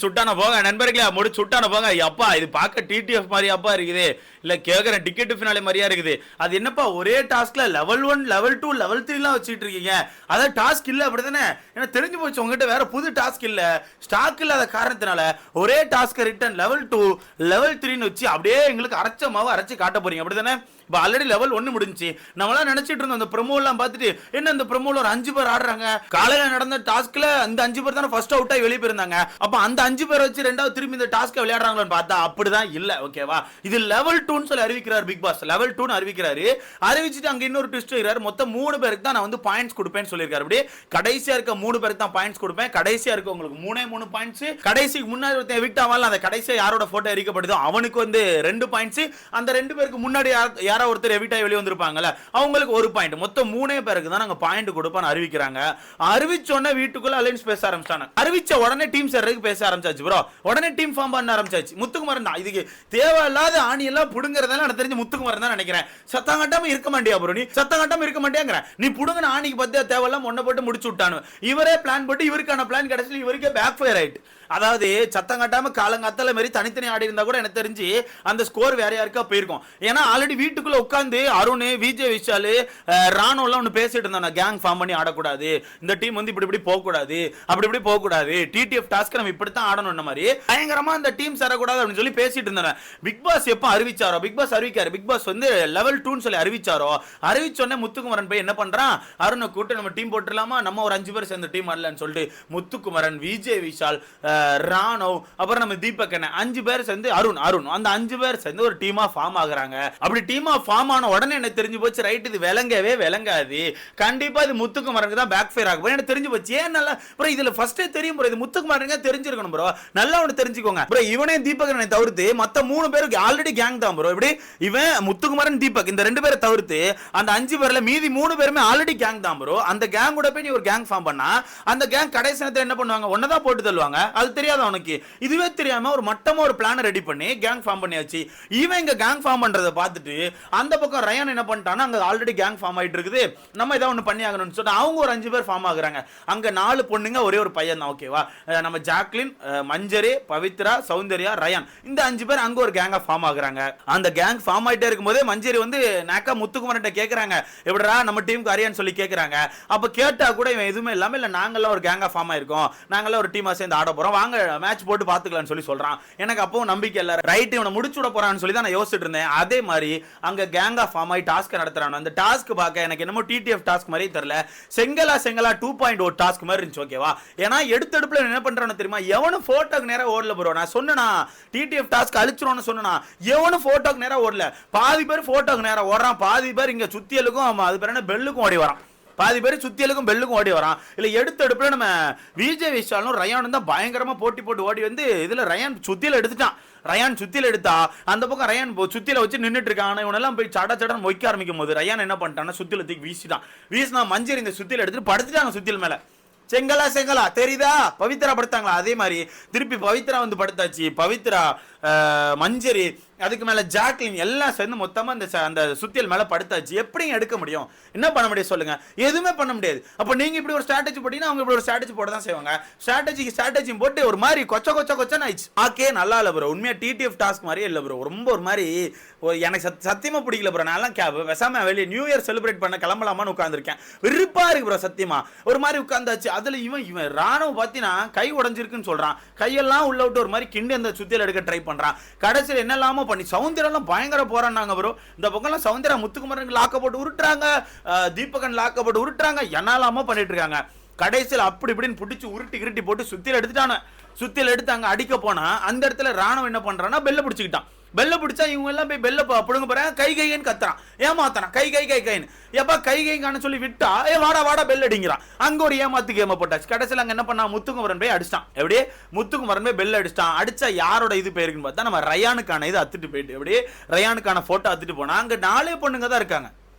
சுட்டான போங்க நண்பர்களே, சுட்டான போங்க. அப்பா இது பார்க்க டிடிஎஃப் மாதிரி அப்பா இருக்குது, இல்ல கேக்குற டிக்கெட் ஃபினாலே மாதிரியா இருக்குது. அது என்னப்பா ஒரே டாஸ்க்ல லெவல் 1 லெவல் 2 லெவல் 3 எல்லாம் வச்சுட்டு இருக்கீங்க. அதான் டாஸ்க் இல்ல அப்படிதானே? ஏன்னா தெரிஞ்சு போச்சு உங்ககிட்ட வேற புது டாஸ்க் இல்ல, ஸ்டாக் இல்லாத காரணத்தினால ஒரே டாஸ்க் ரிட்டர்ன் லெவல் 2 லெவல் 3 வச்சு அப்படியே எங்களுக்கு அரைச்ச மாவு அரைச்சு காட்ட போறீங்க அப்படிதானே? இப்போ ஆல்ரெடி லெவல் 1 முடிஞ்சு நம்மளாம் நினைச்சிட்டு இருந்தோம் அந்த ப்ரோமோ எல்லாம் பார்த்துட்டு, என்ன இந்த ப்ரோமோல ஒரு 5 பேர் ஆடுறாங்க, காலையில நடந்த டாஸ்க்ல அந்த 5 பேர் தானே ஃபர்ஸ்ட் அவுட் ஆகி வெளியே போயிருந்தாங்க, அப்ப அந்த 5 பேர் வச்சு ரெண்டாவது திரும்பி இந்த டாஸ்க் விளையாடுறாங்கன்னு பார்த்தா அப்படிதான் இல்ல. ஓகேவா? இது லெவல் 2 சொல்லி அறிவிக்கிறார் பிக் பாஸ். லெவல் 2 அறிவிக்கிறாரு. அறிவிச்சிட்டு அங்க இன்னொரு ட்விஸ்ட் இருக்கிறாரு. மொத்தம் 3 பேருக்கு தான் நான் வந்து பாயிண்ட்ஸ் கொடுப்பேன்னு சொல்லியிருக்காரு. அப்படியே கடைசியா இருக்க 3 பேருக்கு தான் பாயிண்ட்ஸ் கொடுப்பேன். கடைசியா இருக்க உங்களுக்கு 3 பாயிண்ட்ஸ். கடைசிக்கு முன்னாடி ஒருத்தன் எவிக்ட் ஆவால, அந்த கடைசியா யாரோட போட்டோ எரிக்கப்படுதோ அவனுக்கு வந்து 2 பாயிண்ட்ஸ். அந்த 2 பேருக்கு முன்னாடி யாரோ ஒருத்தர் எவிக்ட் ஆகி வெளியே வந்திருப்பாங்கல்ல அவங்களுக்கு 1 பாயிண்ட். மொத்தம் 3 பேருக்கு தான் நாங்க பாயிண்ட் கொடுப்போம்னு அறிவிக்கிறாங்க. அறிவிச்ச உடனே வீட்டுக்குள்ள அலைன்ஸ் பேச ஆரம்பிச்சாங்க. அறிவிச்ச உடனே டீம் சேர்றதுக்கு பேச ஆரம்பிச்சாச்சு ப்ரோ. உடனே டீம் ஃபார்ம் பண்ண ஆரம்பிச்சாச்சு. முத்துக்குமாரன் தான் இதுக்கு தேவையில்லாத ஆணி எல்லாம் புடுங்கறதால எனக்கு தெரிஞ்சு முத்துக்குமாரன் தான் நினைக்கிறேன். சத்தம் கட்டாம இருக்க மாட்டியா ப்ரோ? நீ சத்தம் கட்டாம இருக்க மாட்டியாங்கற, நீ புடுங்கன ஆணிக்கு பத்தியா தேவையில்லாம ஒன்ன போட்டு முடிச்சு விட்டானு. இவரே பிளான் போட்டு இவருக்கான பிளான் கடைசில இவருக்கே பேக் ஃபயர் ஆயிட்டு. அதாவது சத்தம் கட்டாம காலங்காத்தால மாதிரி தனித்தனி ஆடி இருந்தா கூட எனக்கு தெரிஞ்சு அந்த ஸ்கோர் வேற யாருக்கா போயிருக்கும். ஏன்னா ஆல்ரெடி வீட்டுக்குள்ள உட்காந்து அருண், விஜய், விஷால், ராணோ எல்லாம் ஒன்று பேசிட்டு இருந்தாங்க, கேங் ஃபார்ம் பண்ணி ஆடக்கூடாது, இந்த டீம் வந்து இப்படி இப்படி போக கூடாது, அப்படி இப்படி போக கூடாது, டிடிஎஃப் டாஸ்க் நம்ம இப்படித்தான் ஆடணும் மாதிரி பயங்கரமா இந்த டீம் சேரக்கூடாது அப்படின்னு சொல்லி பேசிட்டு இருந்தாங்க. பிக் பாஸ் எப்ப அறிவிச்சாரோ, பிக் பாஸ் அறிவிக்காரு, பிக் பாஸ் வந்து லெவல் 2 சொல்லி அறிவிச்சாரோ, அறிவிச்சோடனே முத்துக்குமரன் போய் என்ன பண்றான், அருணை கூட்டு நம்ம டீம் போட்டுடலாமா, நம்ம ஒரு 5 பேர் சேர்ந்த டீம் ஆடலன்னு சொல்லிட்டு முத்துக்குமரன், விஜய், விஷால், ராணோ, அப்புறம் நம்ம தீபக் 5 பேர் சேர்ந்து அருண் அந்த 5 பேர் சேர்ந்து ஒரு டீமா ஃபார்ம் ஆகுறாங்க. அப்படி டீமா ஃபார்ம் ஆன உடனே எனக்கு தெரிஞ்சு போச்சு, ரைட் இது விளங்கவே விளங்காது, கண்டிப்பா இது முத்துக்குமரனுக்கு தான் பேக் ஃபயர் ஆகும் எனக்கு தெரிஞ்சு போச்சு. ஏன் நல்லா ப்ரோ இதுல ஃபர்ஸ்டே தெரியும் ப்ரோ, இது முத்துக்குமரனுக்கு தெரிஞ்சிருக்கணும் ப்ரோ, நல்லா ஒன்று தெரிஞ்சுக்கோங்க ப்ரோ. இவனே தீபகனை தவிர்த்து மத்த 3 பேருக்கு ஆல்ரெடி கேங் தான் ப்ரோ. இப்படி இவன் முத்துக்குமரன், தீபக் இந்த 2 பேரை தவிர்த்து அந்த 5 பேர்ல மீதி 3 பேருமே ஆல்ரெடி கேங் தான் ப்ரோ. அந்த கேங் கூட போய் நீ ஒரு கேங் ஃபார்ம் பண்ணா அந்த கேங் கடைசி நேரத்துல என்ன பண்ணுவாங்க, ஒன்னதான் போட்டு தள்ளுவாங்க. அது தெரியாத அவனுக்கு, இதுவே தெரியாம ஒரு மட்டமா ஒரு பிளான் ரெடி பண்ணி கேங் ஃபார்ம் பண்ணியாச்சு. இவன் இங்க கேங் ஃபார்ம் பண்றத பார்த்துட்டு அந்த பக்கம் ரயான் என்ன பண்ணிட்டானா, அங்க ஆல்ரெடி கேங் ஃபார்ம் ஆயிட்டு இருக்குது, நம்ம ஏதாவது ஒன்று பண்ணி ஆகணும்னு சொல்லிட்டு அவங்க ஒரு 5 பேர் ஃபார்ம் ஆகுறாங்க. அங்க 4 பொண்ணுங்க ஒரே ஒரு பையன் தான். ஓகேவா? நம்ம ஜாக்லின், மஞ்சரி, பவித்ரா, சௌந்தர்யா, ரயான் இந்த 5 பேர் அங்க ஒரு கேங்கா ஃபார்ம் ஆகுறாங்க. அந்த கேங் ஃபார்ம் ஆயிட்டே இருக்கும்போதே மஞ்சரி வந்து நாக்கா முத்துக்குமரன்ட்ட கேக்குறாங்க, எப்படிடா நம்ம டீமுக்கு அரியான்னு சொல்லி கேக்குறாங்க. அப்ப கேட்டா கூட இவன் எதுவுமே இல்லாம, இல்ல நாங்கெல்லாம் ஒரு கேங்கா ஃபார்ம் ஆயிருக்கோம், நாங்கெல்லாம் ஒரு டீமா சேர்ந்து ஆட போறோம், வாங்க மேட்ச் போட்டு பாத்துக்கலாம்னு சொல்லி சொல்றான். எனக்கு அப்பவும் நம்பிக்கை இல்ல, ரைட் இவனை முடிச்சு விட போறான்னு சொல்லி தான் நான் யோசிச்சுட்டு இருந்தேன். அதே மாதிரி அங்க கேங்கா ஃபார்ம் ஆகி டாஸ்க் நடத்துறான். அந்த டாஸ்க் பார்க்க எனக்கு என்னமோ டிடிஎஃப் டாஸ்க் மாதிரி தெரியல, செங்கலா 2.0 டாஸ்க் மாதிரி இருந்துச்சு. ஓகேவா? ஏன்னா எடுத்தடுப்புல என்ன பண்றான்னு தெரியுமா, எவனும் போட்டோக்கு நேரா ஓடல ப்ரோ. நான் சொன்னா டிடிஎஃப் டாஸ்க் அழிச்சிரோன்னு சொன்னா எவனும் போட்டோக்கு நேரா ஓடல. பாதி பேர் போட்டோக்கு நேரா ஓடுறான், பாதி பேர் இங்க சுத்தியலுக்கும் அது பேர் என்ன பெல்லுக்கும் ஓடி வரான், பாதி பேர் சுத்தியலுக்கும் பெல்லுக்கும் ஓடி வரான். இல்ல எடுத்தடுப்புல நம்ம விஜய், விஷாலும் ரயானும் தான் பயங்கரமா போட்டி போட்டு ஓடி வந்து இதுல ரயான் சுத்தியல எடுத்துட்டான். ரயான் சுத்தில எடுத்தா அந்த பக்கம் ரயான் சுத்தில வச்சு நின்றுட்டு இருக்கான். இவனெல்லாம் போய் சட சடன் மொய்க்க ஆரம்பிக்கும் போது ரயான் என்ன பண்ணிட்டான்னா சுத்தில தூக்கி வீசினா மஞ்சரி இந்த சுத்தில எடுத்துட்டு படுத்துட்டாங்க சுத்தில மேல. செங்கலா தெரியுதா, பவித்ரா படுத்தாங்களா, அதே மாதிரி திருப்பி பவித்ரா வந்து படுத்தாச்சு. பவித்ரா, மஞ்சரி, அதுக்கு மேல ஜாக்லின் எல்லாம் சேர்ந்து மொத்தமா அந்த சுத்தியல் மேல படுத்தாச்சு. எப்படி எடுக்க முடியும், என்ன பண்ண முடியும் சொல்லுங்க? எதுவுமே பண்ண முடியாது. அப்ப நீங்க இப்படி ஒரு ஸ்ட்ராட்டஜி போட்டீங்கன்னா அவங்க இப்படி ஒரு ஸ்ட்ராட்டஜி போட தான் செய்வாங்க. ஸ்ட்ராட்டஜி போட்டு ஒரு மாதிரி கொச்சன்னு ஆயிடுச்சு. ஆக்கே நல்லா இல்ல ப்ரோ, உண்மையா டிடிஎஃப் டாஸ்க் மாதிரியே இல்ல ப்ரோ. ரொம்ப ஒரு மாதிரி எனக்கு சத்தியமா பிடிக்கல ப்ரோ. நான் எல்லாம் வெசாம வெளியே நியூ இயர் செலிப்ரேட் பண்ண கிளம்பலாமான்னு உட்காந்துருக்கேன். வெறுப்பா இருக்கு ப்ரோ சத்தியமா. ஒரு மாதிரி உட்காந்தாச்சு. அதுல இவன் ராணுவ பாத்தீங்கன்னா கை உடஞ்சிருக்குன்னு சொல்றான், கையெல்லாம் உள்ள விட்டு ஒரு மாதிரி கிண்டி அந்த சுத்தியல் எடுக்க ட்ரை பண்றான். கடைசியில் என்னெல்லாமோ பண்ணி சௌந்தர்யம் பயங்கர போறாங்க ப்ரோ. இந்த பக்கம் சௌந்தர்யா முத்துக்குமரன் லாக்க போட்டு உருட்டுறாங்க, தீபகன் லாக்க போட்டு உருட்டுறாங்க, என்னெல்லாமோ பண்ணிட்டு இருக்காங்க. கடைசியில் அப்படி இப்படின்னு பிடிச்சி உருட்டி போட்டு சுத்தியல் எடுத்துட்டானு. சுத்தியல் எடுத்து அங்க அடிக்க போனா அந்த இடத்துல ராணுவம் என்ன பண்றான்னா பெல்ல பிடிச்சிக்கிட்டான். பெல்ல பிடிச்சா இவங்க எல்லாம் போய் பெல்ல புடுங்க போறாங்க, கைன்னு கத்துறான், ஏமாத்தான், கைன்னு எப்ப கைன்னு சொல்லி விட்டா வாடா பெல் அடிங்கிறான். அங்க ஒரு ஏமாத்துக்கு ஏமா போட்டாச்சு. கடைசியில் அங்க என்ன பண்ணா, முத்துக்குமரன் போய் அடிச்சிட்டான். எப்படியே முத்துக்குமரன் போய் பெல் அடிச்சிட்டான். அடிச்சா யாரோட இது போயிருக்குன்னு பார்த்தா நம்ம ரயானுக்கான இது அத்துட்டு போயிட்டு, எப்படியே ரயானுக்கான போட்டோ அத்துட்டு போனா அங்க 4 பொண்ணுங்க தான் இருக்காங்க.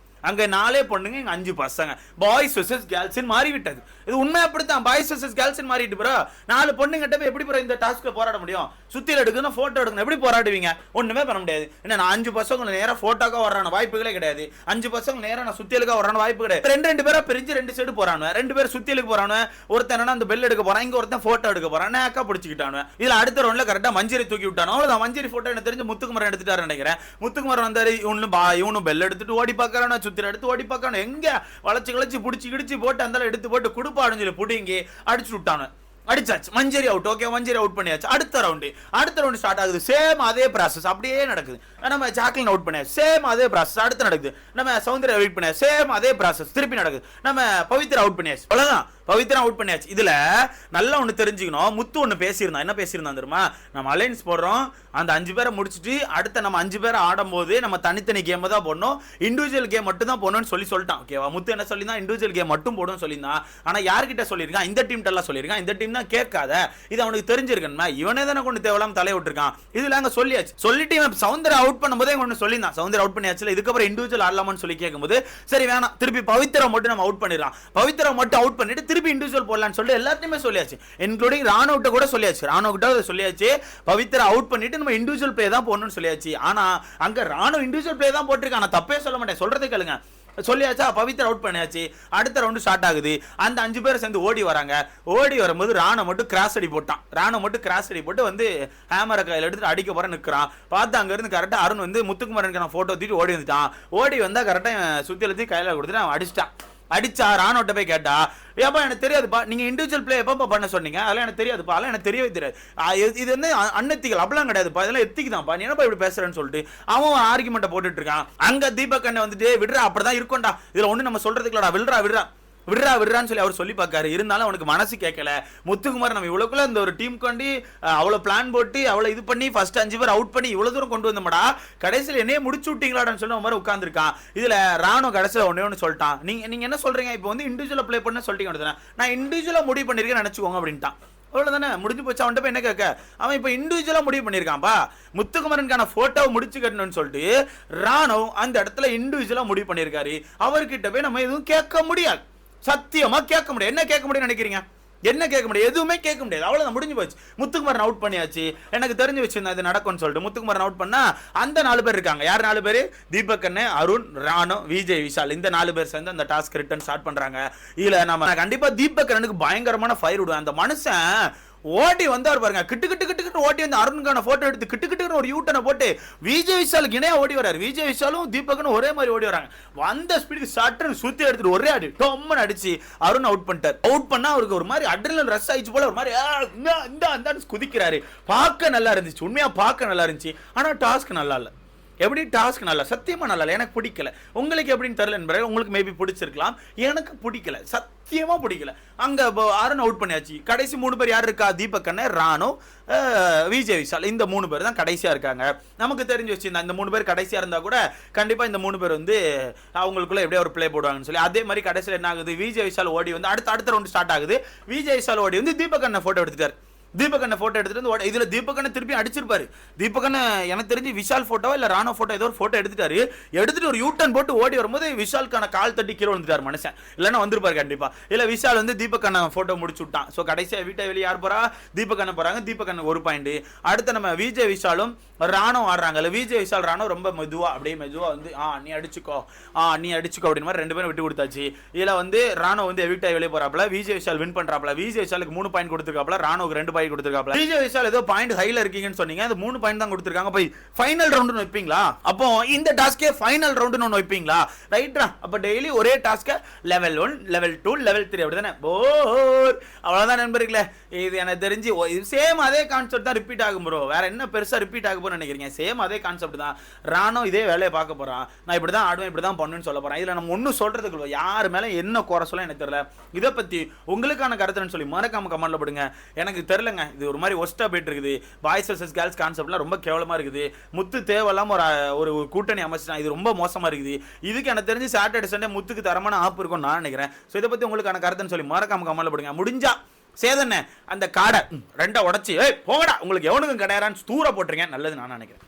அங்க 4 பொண்ணுங்க, 5 பசங்க, பாய்ஸ் வெர்சஸ் கேர்ள்ஸ் மாறி விட்டது. இது உண்மை அப்படித்தான். பாய்ஸ் வர்சஸ் கேர்ள்ஸ் மாறிட்டு ப்ரோ. 4 பொண்ணுங்கிட்ட போய் எப்படி ப்ரோ இந்த டாஸ்க்ல போராட முடியும்? சுத்தியில எடுக்கணும், போட்டோ எடுக்கணும், எப்படி போராடுவீங்க? ஒண்ணுமே பண்ண முடியாது. என்ன நான் 5 பசங்க நேரா போட்டோக்கா வர்றான வாய்ப்புகளே கிடையாது. 5 பசங்க நேரா நான் சுத்தியலுக்கா வர்றான வாய்ப்பு கிடையாது. ரெண்டு பேரா பிரிஞ்சு 2 சைடு போறானுவ. 2 பேர் சுத்தியலுக்கு போறானுவ. ஒருத்தன் என்னன்னா அந்த பெல் எடுக்க போறான், இங்க ஒருத்தன் போட்டோ எடுக்க போறான். நேக்கா பிடிச்சிக்கிட்டானுவ. இதுல அடுத்த ரவுண்ட்ல கரெக்டா மஞ்சரி தூக்கி விட்டானோ. அவ்வளவுதான். மஞ்சரி போட்டோ எனக்கு தெரிஞ்சு முத்துக்குமரன் எடுத்துட்டாரு நினைக்கிறேன். முத்துக்குமரன் வந்தாரு. இவனும் பெல் எடுத்துட்டு ஓடி பாக்குறானு, சுத்திர எடுத்து ஓடி பாக்கானு, எங்க வளைச்சு கிளச்சு புடிச்சு கிடிச்சு போட்டு அந்த எடுத்து போட்டு குடுப்பாடுன்னு சொல்லி புடிங்கி அடிச்சு விட்டானு. அடிச்சாச்சு. மஞ்சரி அவுட். ஓகே, மஞ்சரி அவுட் பண்ணியாச்சு. அடுத்த ரவுண்ட் ஸ்டார்ட் ஆகுது. சேம் அதே ப்ராசஸ் அப்படியே நடக்குது. நம்ம ஜாக்லின் அவுட் பண்ணியாச்சு. சேம் அதே ப்ராசஸ் அடுத்து நடக்குது. நம்ம சௌந்தர்யா அவுட் பண்ணியாச்சு. சேம் அதே ப்ராசஸ் திருப்பி நடக்குது. நம்ம பவித்ரா அவுட் பண்ணியாச்சு. அவ்வளவுதான். பவித்ரா அவுட் பண்ணியாச்சு. இதுல நல்லா ஒண்ணு தெரிஞ்சுக்கணும். முத்து ஒண்ணு பேசியிருந்தான். என்ன பேசியிருந்தான் தெரியுமா? நம்ம அலைன்ஸ் போடுறோம், அந்த 5 பேரை முடிச்சுட்டு அடுத்த நம்ம 5 பேரை ஆடும் போது நம்ம தனித்தனி கேம் தான் போடணும், இண்டிவிஜுவல் கேம் மட்டும் தான் போடணும்னு சொல்லிட்டான். ஓகேவா? முத்து என்ன சொல்லியிருந்தான்? இண்டிவிஜுவல் கேம் மட்டும் போடணும்னு சொல்லியிருந்தான். ஆனா யார்கிட்ட சொல்லியிருக்கான்? இந்த டீம் எல்லாம் சொல்லியிருக்கான். இந்த டீம் தான் கேட்காத, இது அவனுக்கு தெரிஞ்சிருக்கணுமா? இவனே தானே கொண்டு தேவலாம் தலையை விட்டுருக்கான். இதுல அங்க சொல்லியாச்சு. சொல்லிட்டு இவன் சௌந்தர்யா அவுட் பண்ணும்போதே ஒன்று சொல்லியிருந்தான். சௌந்தர்யா அவுட் பண்ணியாச்சுல, இதுக்கப்புறம் இண்டிவிஜுவல் ஆடலாமான்னு சொல்லி கேட்கும்போது சரி வேணாம், திருப்பி பவித்ரா மட்டும் நம்ம அவுட் பண்ணிடலாம். பவித்ரா மட்டும் அவுட் பண்ணிட்டு திருப்பி இண்டிவிஜுவல் போடலாம்னு சொல்லிட்டு எல்லாத்தையுமே சொல்லியாச்சு. இன்க்ளூடிங் ராணுவட்ட கூட சொல்லியாச்சு. ராணுவட்ட சொல்லியாச்சு பவித்ரா அவுட் பண்ணிட்டு நம்ம இண்டிவிஜுவல் பிளே தான் போடணும்னு சொல்லியாச்சு. ஆனா அங்க ராணுவ இண்டிவிஜுவல் பிளே தான் போட்டிருக்கான். நான் தப்பே சொல்ல மாட்டேன், சொல்றதை கேளுங்க. சொல்லியாச்சா? பவித்ரா அவுட் பண்ணியாச்சு. அடுத்த ரவுண்டு ஸ்டார்ட் ஆகுது. அந்த 5 பேர் சேர்ந்து ஓடி வராங்க. ஓடி வரும்போது ராணோ மட்டும் கிராஸ் அடி போட்டான். ராணோ மட்டும் கிராஸ் அடி போட்டு வந்து ஹேமரை கையில் எடுத்துட்டு அடிக்க போற நிற்கிறான். பார்த்து அங்க இருந்து கரெக்டா அருண் வந்து முத்துக்குமரனுக்கு நான் போட்டோ தூக்கிட்டு ஓடி வந்துட்டான். ஓடி வந்தா கரெக்டா சுத்தி எழுதி கையில கொடுத்துட்டு அவன் அடிச்சிட்டான். அடிச்சா ராணுவட்ட போய் கேட்டா, ஏப்பா எனக்கு தெரியாதுப்பா, நீங்க இண்டிவிஜுவல் பிளே எப்பப்பா பண்ண சொன்னீங்க? அதெல்லாம் எனக்கு தெரியாதுப்பா, அதெல்லாம் எனக்கு தெரியவே தெரியாது. இது வந்து அன்னெத்திக்கல் அப்படிலாம் கிடையாதுப்பா, இதெல்லாம் எத்திக்கு தான்ப்பா, நீ என்னப்பா இப்படி பேசுறேன்னு சொல்லிட்டு அவன் ஆர்குமெண்ட்டை போட்டுட்டு இருக்கான். அங்க தீபக் அண்ணன் வந்துட்டு விடுறா, அப்படிதான் இருக்கும்டா, இதுல ஒண்ணு நம்ம சொல்றதுக்குலடா, விடுறான்னு சொல்லி அவர் சொல்லி பார்க்காரு. இருந்தாலும் அவனுக்கு மனசு கேட்கல. முத்துக்குமார் நம்ம இவ்வளவுக்குள்ள இந்த ஒரு டீம் கொண்டு அவ்வளவு பிளான் போட்டு அவ்வளவு இது பண்ணி ஃபர்ஸ்ட் 5 பேர் அவுட் பண்ணி இவ்வளவு தூரம் கொண்டு வந்தோம்டா, கடைசியில் என்னையே முடிச்சு விட்டீங்களான்னு சொல்லி மாதிரி உட்காந்துருக்கான். இதுல ராணோ கடைசியில் ஒண்ணு சொல்லிட்டான், நீங்க என்ன சொல்றீங்க, இப்போ வந்து இண்டிவிஜுவலா ப்ளே பண்ண சொல்லிட்டீங்க, நான் இண்டிவிஜுவலா முடிவு பண்ணிருக்கேன் நினைச்சுக்கோங்க அப்படின்ட்டான். அவ்வளவுதானே, முடிஞ்சு போச்சு. அவன்கிட்ட போய் என்ன கேட்க? அவன் இப்ப இண்டிவிஜுவலா முடிவு பண்ணிருக்கான்பா. முத்துக்குமரனுக்கான போட்டோவை முடிச்சு கட்டணும்னு சொல்லிட்டு ராணோ அந்த இடத்துல இண்டிவிஜுவலா முடிவு பண்ணிருக்காரு. அவர்கிட்ட போய் நம்ம எதுவும் கேட்க முடியாது, சத்தியமா கேட்க முடியாது. என்ன கேட்க முடியும் நினைக்கிறீங்க? என்ன கேட்க முடியாது? எதுவுமே கேட்க முடியாது. அவ்வளவுதான், முடிஞ்சு போச்சு. முத்துக்குமரன் அவுட் பண்ணியாச்சு. எனக்கு தெரிஞ்சு வச்சிருந்தா இது நடக்கும்னு சொல்லிட்டு முத்துக்குமரன் அவுட் பண்ணா அந்த 4 பேர் இருக்காங்க. யார் 4 பேர்? தீபக் அண்ணன், அருண், ராணோ, விஜய், விஷால். இந்த 4 பேர் சேர்ந்து அந்த டாஸ்க் ரிட்டர்ன் ஸ்டார்ட் பண்றாங்க. இதுல நம்ம கண்டிப்பா தீபக் அண்ணனுக்கு பயங்கரமான ஃபயர் விடுவேன். அந்த மனுஷன் ஓடி வந்தார் பாருங்க, கிட்டு ஓடி வந்து அருணுக்கான போட்டோ எடுத்து கிட்டு ஒரு யூட்டனை போட்டு விஜய் விஷாலுக்கு இணையா ஓடி வராரு. விஜய் விஷாலும் தீபக்கும் ஒரே மாதிரி ஓடி வராங்க. வந்த ஸ்பீடுக்கு சட்டன்னு சுத்தி எடுத்துட்டு ஒரே அடி டொம்மன் அடிச்சு அருண் அவுட் பண்ணிட்டார். அவுட் பண்ணா அவருக்கு ஒரு மாதிரி அட்ரினல் ரஷ் ஆயிடுச்சு போல, ஒரு மாதிரி இந்த குதிக்கிறாரு. பார்க்க நல்லா இருந்துச்சு, உண்மையா பார்க்க நல்லா இருந்துச்சு. ஆனா டாஸ்க் நல்லா இல்ல. எப்படி டாஸ்க் நல்லா? சத்தியமா நல்லா இல்லை, எனக்கு பிடிக்கல. உங்களுக்கு எப்படின்னு தெரியல என்பது, உங்களுக்கு மேபி பிடிச்சிருக்கலாம், எனக்கு பிடிக்கல, சத்தியமா பிடிக்கல. அங்க அருண் அவுட் பண்ணியாச்சு. கடைசி 3 பேர் யார் இருக்கா? தீபக் அண்ணன், ராணோ, விஜய் விஷால். இந்த 3 பேர் தான் கடைசியா இருக்காங்க. நமக்கு தெரிஞ்சு வச்சிருந்தா இந்த 3 பேர் கடைசியா இருந்தா கூட கண்டிப்பா இந்த 3 பேர் வந்து அவங்களுக்குள்ள எப்படியா ஒரு பிளே போடுவாங்கன்னு சொல்லி. அதே மாதிரி கடைசியில் என்ன ஆகுது? விஜய் விஷால் ஓடி வந்து அடுத்த ரவுண்ட் ஸ்டார்ட் ஆகுது. விஜய் விஷால் ஓடி வந்து தீபக் அண்ணன் போட்டோ எடுத்துட்டார். தீபக் அண்ணன் போட்டோ எடுத்துட்டு வந்து இதுல தீபக் அண்ணன் திருப்பி அடிச்சிருப்பாரு. தீபக் அண்ணன் எனக்கு தெரிஞ்சு விஷால் போட்டோ இல்ல ராணோ போட்டோ ஏதோ ஒரு போட்டோ எடுத்துட்டாரு. எடுத்துட்டு ஒரு யூட்டன் போட்டு ஓடி வரும்போது விஷாலுக்கான கால் தட்டி கீழே வந்துட்டார் மனுஷன். இல்லைன்னா வந்திருப்பாரு கண்டிப்பா. இல்ல விஷால் வந்து தீபக் அண்ணன் போட்டோ முடிச்சு விட்டான். ஸோ கடைசியா வீட்டை வெளியே யார் போறா? தீபக் அண்ணன் போறாங்க. தீபக் அண்ணன் 1 பாயிண்ட். அடுத்து நம்ம விஜய் விஷாலும் ராணோ ஆடுறாங்கல்ல, விஜய் விஷால் ராணோ ரொம்ப மெதுவா வந்து நீ அடிச்சுக்கோ அப்படின்னு மாதிரி 2 பேரும் விட்டு கொடுத்தாச்சு. இதுல வந்து ராணோ வந்து எவிக்ட் ஆகி வெளியே போறாப்ல, விஜய் விஷால் வின் பண்றாப்ல. விஜய் விஷாலுக்கு 3 பாயிண்ட் கொடுத்துருக்காப்ல, ராணோக்கு 2 பாயிண்ட் கொடுத்துருக்காப்ல. விஜய் விஷால் ஏதோ பாயிண்ட் ஹைல இருக்கீங்கன்னு சொன்னீங்க, அது 3 பாயிண்ட் தான் கொடுத்துருக்காங்க. போய் ஃபைனல் ரவுண்ட் வைப்பீங்களா? அப்போ இந்த டாஸ்கே ஃபைனல் ரவுண்ட் ஒன்று வைப்பீங்களா? ரைட்டா? அப்ப டெய்லி ஒரே டாஸ்க லெவல் 1, லெவல் 2, லெவல் 3 அப்படிதானே? போர். அவ்வளவுதான் நண்பர்களே. இது எனக்கு தெரிஞ்சு சேம் அதே கான்செப்ட் தான் ரிப்பீட் ஆகும் ப்ரோ. வேற என்ன பெருசா ரிப்பீட் ஆகும் நினைக்கிறீங்க? சேம் அதே கான்செப்ட் தான். ராணோ இதே வேலையை பார்க்க போறான். நான் இப்படி தான் ஆடுவேன், இப்படி தான் பண்ணுன்னு சொல்ல போறேன். இதுல நம்ம ஒன்னும் சொல்றதுக்கு யார் மேல என்ன குறை சொல்ல எனக்கு தெரியல. இதை பத்தி உங்களுக்கான கருத்துன்னு சொல்லி மறக்காம கமெண்ட்ல போடுங்க. எனக்கு தெரியலங்க, இது ஒரு மாதிரி ஒஸ்டா போயிட்டு இருக்குது. பாய்ஸ் வர்சஸ் கேர்ள்ஸ் கான்செப்ட்லாம் ரொம்ப கேவலமா இருக்குது. முத்து தேவையில்லாம ஒரு கூட்டணி அமைச்சிட்டான். இது ரொம்ப மோசமா இருக்குது. இதுக்கு எனக்கு தெரிஞ்சு சாட்டர்டே சண்டே முத்துக்கு தரமான ஆப் இருக்கும் நான் நினைக்கிறேன். ஸோ இதை பத்தி உங்களுக்கான கருத்துன்னு சொல்லி மறக்காம கமெண்ட்ல போடுங்க. முடிஞ்சா சேதனை அந்த காடை 2 உடைச்சு போகடா உங்களுக்கு எவனுக்கும் கிடையாரான்னு தூர போட்டுருங்க. நல்லது நான் நினைக்கிறேன்.